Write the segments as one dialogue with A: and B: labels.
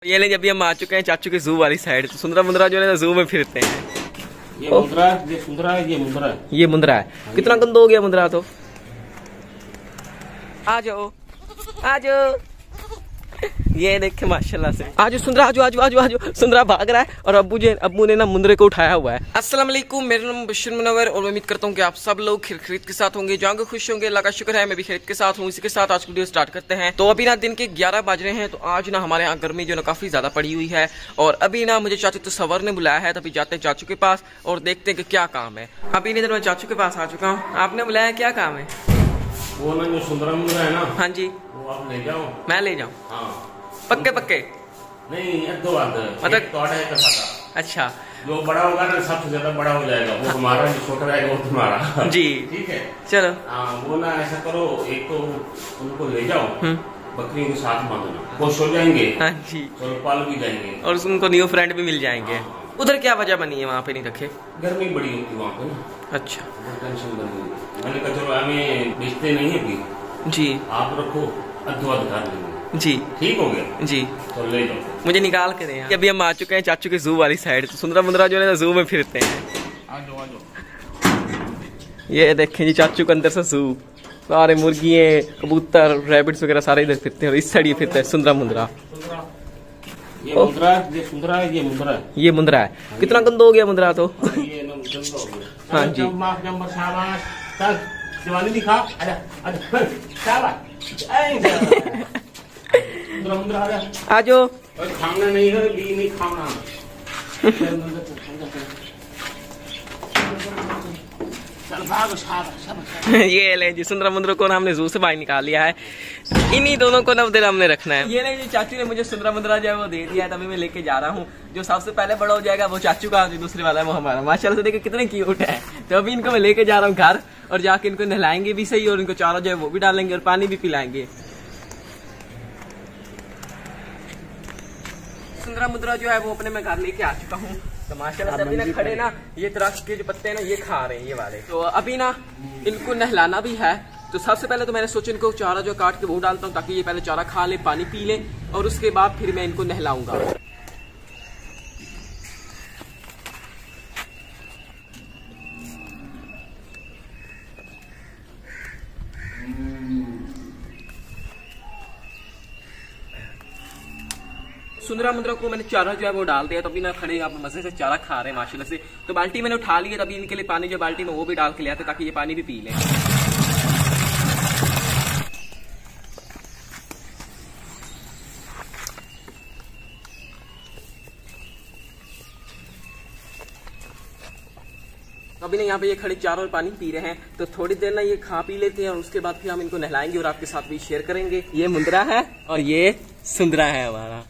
A: ये ले, जब हम आ चुके हैं चाचू के जू वाली साइड, तो सुंदरा मुंद्रा जो है जू में फिरते हैं।
B: ये मुंद्रा, ये सुंदरा है, ये मुंद्रा है।
A: ये मुंद्रा है। कितना गंदा हो गया मुंद्रा तो। आ जाओ आ जाओ, ये देखे माशाल्लाह से। आजो सुंदरा, आजो आजो आजो आजो। सुंदरा भाग रहा है और अब्बू ने ना मुंद्रे को उठाया हुआ है। अस्सलाम वालेकुम, मेरा नाम बशीर मुनव्वर और उम्मीद करता हूँ कि आप सब लोग खैरियत के साथ होंगे, जाओगे खुश होंगे। अल्लाह का शुक्र है मैं भी खैरियत के साथ हूँ। इसी के साथ आज की वीडियो स्टार्ट करते हैं। तो अभी ना दिन के 11 बज रहे हैं। तो आज ना हमारे यहाँ गर्मी जो ना काफी ज्यादा पड़ी हुई है और अभी ना मुझे चाचू तस्वर ने बुलाया है। तो अभी जाते हैं चाचू के पास और देखते हैं कि क्या काम है। अभी नहीं मैं चाचू के पास आ चुका हूँ। आपने बुलाया, क्या काम है?
B: वो ना जो सुंदरा मुंद्रा है ना,
A: हाँ जी,
B: वो आप ले जाओ।
A: मैं ले जाऊँ?
B: हाँ।
A: पक्के पक्के
B: नहीं, दो बात
A: मतलब
B: तो है।
A: अच्छा,
B: जो बड़ा होगा ना सबसे ज्यादा बड़ा हो जाएगा वो तुम्हारा, जो छोटा रहेगा वो तुम्हारा।
A: जी
B: ठीक है,
A: चलो।
B: हाँ, वो ना ऐसा करो, एक तो उनको ले जाओ, बकरियों के साथ बांधना, खुश हो जाएंगे।
A: हाँ जी,
B: और पाल भी जाएंगे और
A: उनको न्यू फ्रेंड भी मिल जाएंगे। उधर क्या वजह बनी है वहाँ पे नहीं रखे?
B: गर्मी बड़ी होती वहाँ पे ना।
A: अच्छा,
B: टेंशन बनी। मैंने कहा चलो हमें बेचते नहीं है अभी
A: जी,
B: आप रखो, अधवा दिखा लेंगे। जी ठीक हो गया जी, तो ले जाओ, मुझे निकाल के दें।
A: अभी हम आ चुके हैं चाचू के जू वाली साइड, तो सुंदरा मुंद्रा जो है जू में फिरते हैं।
B: आ जाओ आ जाओ।
A: ये देखें जी चाचू के अंदर से जू, सारे मुर्गियाँ, कबूतर, रैबिट्स वगैरह सारे इधर फिरते हैं और इस साइड ये फिरता है सुंदरा मुंद्रा।
B: ये मुंद्रा, ये सुंदरा है, ये मुंद्रा है।
A: ये मुंद्रा है। कितना गंदा हो गया मुंद्रा तो।
B: ये ना गंदा हो गया।
A: हाँ जी,
B: दिवाली दिखा।
A: आ जाओ।
B: खाना नहीं है, भी नहीं खाना।
A: ये ले जी, सुंदरा मुंद्रा को हमने जू से बाहर निकाल लिया है। इन्हीं दोनों को ना उधर हमने रखना है। ये ले जी, चाचू ने मुझे सुंदरा मुंद्रा जो है वो दे दिया है। तभी मैं लेके जा रहा हूँ। जो सबसे पहले बड़ा हो जाएगा वो चाचू का, जो दूसरे वाला है वो हमारा। माशाल्लाह से देखिए कितने क्यूट है। तो अभी इनको मैं लेके जा रहा हूँ घर और जाके इनको नहलाएंगे भी सही और इनको चारा जो है वो भी डालेंगे और पानी भी पिलाएंगे। सुंदरा मुंद्रा जो है वो अपने मैं घर लेके आ चुका हूँ। तो माशाल्लाह से अभी ना खड़े ना ये दरख्त के जो पत्ते हैं ना ये खा रहे हैं, ये वाले। तो अभी ना इनको नहलाना भी है। तो सबसे पहले तो मैंने सोचा इनको चारा जो काट के वो डालता हूँ ताकि ये पहले चारा खा ले, पानी पी ले और उसके बाद फिर मैं इनको नहलाऊंगा। सुंदरा मुंद्रा को मैंने चारा जो है वो डाल दिया। तो अभी ना खड़े आप मजे से चारा खा रहे हैं माशाल्लाह से। तो बाल्टी मैंने उठा ली है। तभी इनके लिए पानी जो बाल्टी में वो भी डाल के ले आते ताकि ये पानी भी पी लें। अभी ना यहाँ पे ये खड़े चारों और पानी पी रहे हैं। तो थोड़ी देर ना ये खा पी लेते हैं और उसके बाद फिर हम इनको नहलाएंगे और आपके साथ भी शेयर करेंगे। ये मुंद्रा है और ये सुंदरा है हमारा।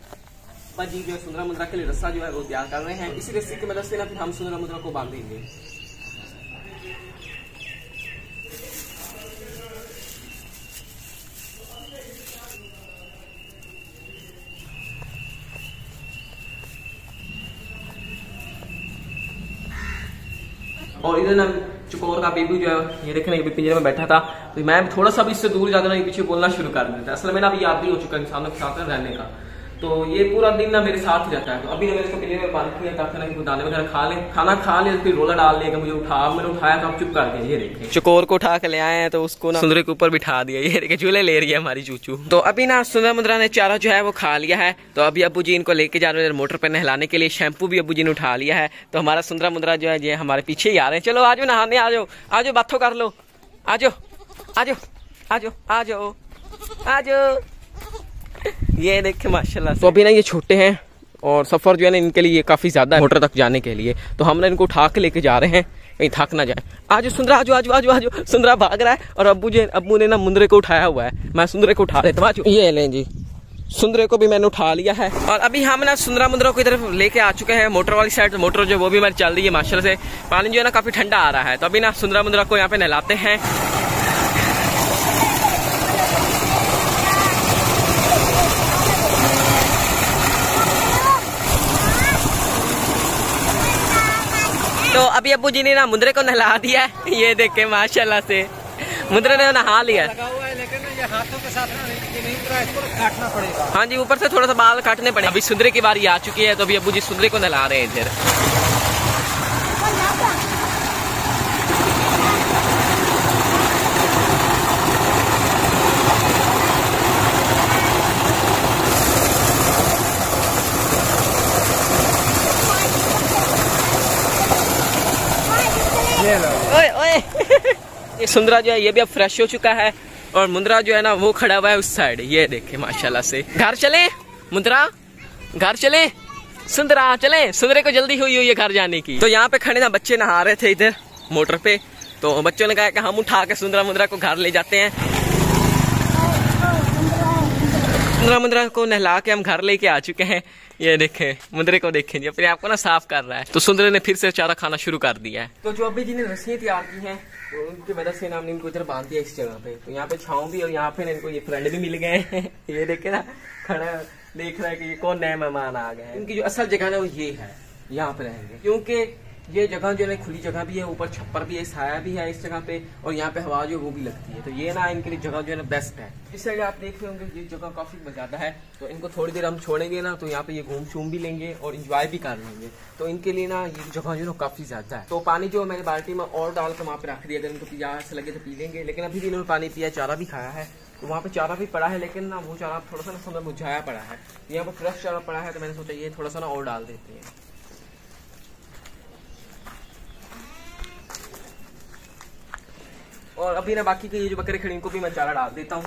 A: जी जो सुंदरा मुंद्रा के लिए रस्सा जो है वो तैयार कर रहे हैं। इसी रस्सी की मदद से ना फिर हम सुंदरा मुंद्रा को बांधेंगे। और इधर ना चकोर का बेबी जो है ये देखने ये पिंजरे में बैठा था। तो मैं थोड़ा सा भी इससे दूर जाकर ना पीछे बोलना शुरू कर देता। असल में ना अभी याद नहीं हो चुका इंसानों के साथ रहने का। तो ये पूरा दिन ना मेरे साथ ही रहता है। तो अभी मैंने इसको पिंजरे में बांध किया ताकि ना दाने वगैरह खा ले, खाना खा ले, फिर रोला डाल लेगा। मुझे मैंने उठाया तो आप चुप कर दिया। ये देखिए चकोर को उठा के ले आए हैं। तो उसको ना सुंदरे के ऊपर बिठा दिया। ये देखिए झूले ले रही है हमारी चूचू। तो अभी ना सुंदरा मुंद्रा ने चारा जो है वो खा लिया है। तो अभी अब्बू जी इनको लेके जा रहे हैं मोटर पर नहलाने के लिए। शैम्पू भी अब्बू जी ने उठा लिया है। तो हमारा सुंदरा मुंद्रा जो है ये हमारे पीछे ही आ रहे हैं। चलो आज नहाने आ जाओ, आ जाओ बातों कर लो, आ जाओ आ जाओ आ जाओ आ जाओ आ जाओ। ये देखे माशाल्लाह। तो अभी ना ये छोटे हैं और सफर जो है ना इनके लिए काफी ज्यादा है मोटर तक जाने के लिए। तो हम ना इनको उठा के लेके जा रहे हैं कहीं थक ना जाए। आज सुंदरा आजो आजो आजो आजो। सुंदरा भाग रहा है और अब्बू ने ना मुंद्रे को उठाया हुआ है। मैं सुंदरे को उठा लेता हूँ। ये लें जी, सुंदरे को भी मैंने उठा लिया है। और अभी हम ना सुंदरा मुंद्रा को इधर लेके आ चुके हैं मोटर वाली साइड। मोटर जो वो भी हमारी चल रही है माशाल्लाह से। पानी जो है ना काफी ठंडा आ रहा है। तो अभी ना सुंदरा मुंद्रा को यहाँ पे नहलाते हैं। तो अभी अब्बू जी ने ना मुंद्रे को नहला दिया है। ये देखे माशाल्लाह से मुंद्रे ने नहा लिया।
C: हाथों के साथ नहीं पूरा इसको काटना पड़ेगा।
A: हाँ जी, ऊपर से थोड़ा सा बाल काटने पड़े। अभी सुंदरे की बारी आ चुकी है, तो अभी अब्बू जी सुंदरे को नहला रहे हैं इधर। ओए ओए ये सुंदरा जो है ये भी अब फ्रेश हो चुका है, और मुंद्रा जो है ना वो खड़ा हुआ है उस साइड। ये देखे माशाल्लाह से। घर चले मुंद्रा, घर चले सुंदरा, चले। सुंदरे को जल्दी हुई है घर जाने की। तो यहाँ पे खड़े ना बच्चे नहा रहे थे इधर मोटर पे, तो बच्चों ने कहा कि हम उठा के सुंदरा मुंद्रा को घर ले जाते हैं। सुंदरा मुंद्रा को नहला के हम घर लेके आ चुके हैं। ये देखें मुंदरे को देखें जी, अपने आप को ना साफ कर रहा है। तो सुंदरे ने फिर से चारा खाना शुरू कर दिया है। तो जो अभी जी ने रस्सियां तैयार की हैं, तो उनकी मदद से हमने इनको इधर बांध दिया इस जगह पे। तो यहाँ पे छांव भी, और यहाँ पे इनको ये फ्रेंड भी मिल गए हैं। ये देखे ना, खड़ा देख रहा है कि ये कौन नए मेहमान आ गए हैं। इनकी जो असल जगह है वो ये है, यहाँ पे रहेंगे, क्योंकि ये जगह जो है खुली जगह भी है, ऊपर छप्पर भी है, साया भी है इस जगह पे, और यहाँ पे हवा जो वो भी लगती है। तो ये ना इनके लिए जगह जो है ना बेस्ट है। इस साइड आप देख रहे होंगे ये जगह काफी ज्यादा है, तो इनको थोड़ी देर हम छोड़ेंगे ना, तो यहाँ पे ये घूम चूम भी लेंगे और इंजॉय भी कर लेंगे। तो इनके लिए ना ये जगह जो है काफी ज्यादा है। तो पानी जो मैंने बाल्टी में और डाल कर वहाँ पे रख दिया, अगर इनको प्यास लगे तो पी लेंगे। लेकिन अभी भी इन्होंने पानी पिया, चारा भी खाया है, तो वहाँ पे चारा भी पड़ा है, लेकिन ना वो चारा थोड़ा सा ना समय मुरझाया पड़ा है। यहाँ पे फ्रेश चारा पड़ा है, तो मैंने सोचा ये थोड़ा सा ना और डाल देते हैं। और अभी ना बाकी के ये जो बकरे खड़ी इनको भी मैं चारा डाल देता हूँ।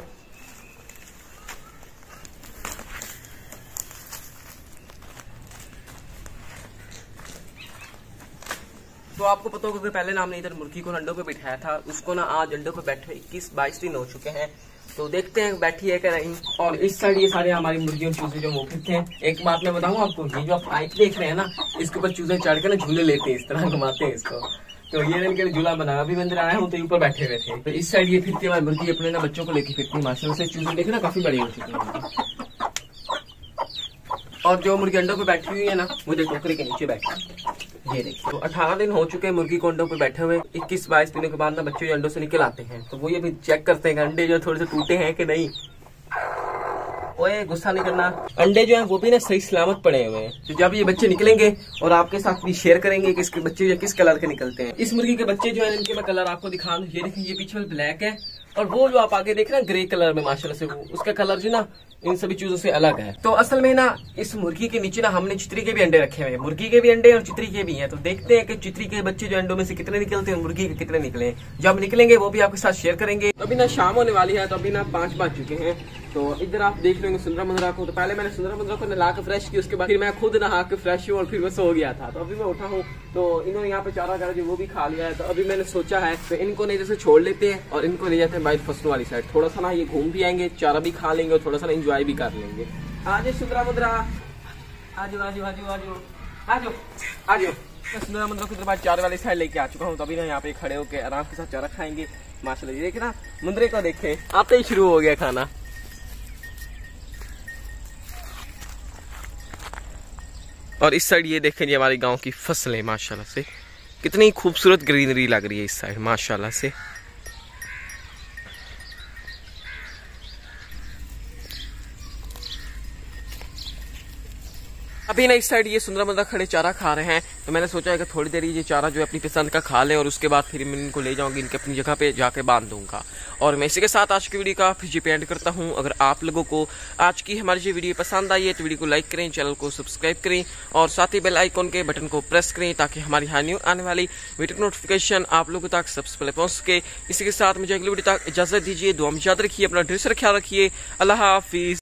A: तो आपको पता होगा कि पहले ना हमने इधर मुर्गी को अंडों पे बिठाया था, उसको ना आज अंडों पे बैठे 21-22 दिन हो चुके हैं। तो देखते हैं बैठी है क्या नहीं। और इस साइड ये सारे हमारी मुर्गियों चूजे जो वो फिरते हैं। एक बात मैं बताऊँ आपको, ये जो आप पाइप देख रहे हैं ना, इसके ऊपर चूजे चढ़ के ना झूले लेते हैं, इस तरह घुमाते हैं इसको। तो ये इनके झूला बना, अभी मैं अंदर आया हूँ तो ऊपर बैठे हुए थे। तो इस साइड ये फिरती है हमारी मुर्गी, अपने ना बच्चों को लेके फिरती है। माशाल्लाह से चूजे देखे ना काफी बड़ी हो चुकी है। और जो मुर्गी अंडों पे बैठी हुई है ना, वो जो टोकरी के नीचे बैठी है, ये देखिए। तो 18 दिन हो चुके हैं मुर्गी को अंडों पे बैठे हुए। 21-22 दिनों के बाद ना बच्चे जो अंडों से निकल आते हैं, तो वो ये भी चेक करते हैं कि अंडे जो थोड़े से टूटे हैं कि नहीं। ओए गुस्सा नहीं करना। अंडे जो हैं वो भी ना सही सलामत पड़े हुए हैं। तो जब ये बच्चे निकलेंगे और आपके साथ भी शेयर करेंगे कि इसके बच्चे किस कलर के निकलते हैं। इस मुर्गी के बच्चे जो है इनके मैं कलर आपको दिखा दूं। ये देखिए, ये पीछे ब्लैक है, और वो जो आप आगे देख रहे हैं ग्रे कलर में, माशाल्लाह से वो उसका कलर जो ना इन सभी चीजों से अलग है। तो असल में ना इस मुर्गी के नीचे ना हमने चितरी के भी अंडे रखे हुए हैं। मुर्गी के भी अंडे और चितरी के भी हैं। तो देखते हैं कि चितरी के बच्चे जो अंडों में से कितने निकलते हैं, मुर्गी के कितने निकले। जब निकलेंगे वो भी आपके साथ शेयर करेंगे। अभी ना शाम होने वाली है, तो अभी ना 5 बज चुके हैं। तो इधर आप देख लेंगे सुंदरा मुंद्रा को। तो पहले मैंने सुंदरा मुंद्रा को नहा के फ्रेश की, उसके बाद फिर मैं खुद नहा के फ्रेश हूँ और फिर मैं सो गया था। तो अभी मैं उठा हूँ, तो इन्होंने यहाँ पे चारा वगैरह जो वो भी खा लिया है। तो अभी मैंने सोचा है तो इनको नहीं जैसे छोड़ लेते हैं और इनको ले जाते हैं बाइक फसलों वाली साइड। थोड़ा सा ना ये घूम भी आएंगे, चारा भी खा लेंगे और थोड़ा सा ना इंजॉय भी कर लेंगे। आज सुंदरा मुंद्रा आजो आजो आजो आजो आजो आजो। मैं सुंदरा मुंद्रा को बाद चारे वाली साइड लेके आ चुका हूँ। तो अभी ना यहाँ पे खड़े होकर आराम के साथ चारा खाएंगे। माशाल्लाह देखे ना, मुंद्रे को देखे आते ही शुरू हो गया खाना। और इस साइड ये देखें जी हमारे गांव की फसलें, माशाल्लाह से कितनी खूबसूरत ग्रीनरी लग रही है इस साइड, माशाल्लाह से। अभी ना इस साइड ये सुंदरा मुंद्रा खड़े चारा खा रहे हैं। तो मैंने सोचा है कि थोड़ी देर ये चारा जो है अपनी पसंद का खा ले, और उसके बाद फिर मैं इनको ले जाऊंगी, इनके अपनी जगह पे जाके बांध दूंगा। और मैं इसी के साथ आज की वीडियो का फिर एंड करता हूं। अगर आप लोगों को आज की हमारी जो वीडियो पसंद आई है तो वीडियो को लाइक करें, चैनल को सब्सक्राइब करें और साथ ही बेल आइकॉन के बटन को प्रेस करें, ताकि हमारी न्यू आने वाली वीडियो नोटिफिकेशन आप लोगों तक सबसे पहले पहुंच सके। इसी के साथ मुझे अगली वीडियो तक इजाजत दीजिए। दुआ में याद रखिए, अपना ढेर सारा ख्याल रखिए। अल्लाह हाफिज।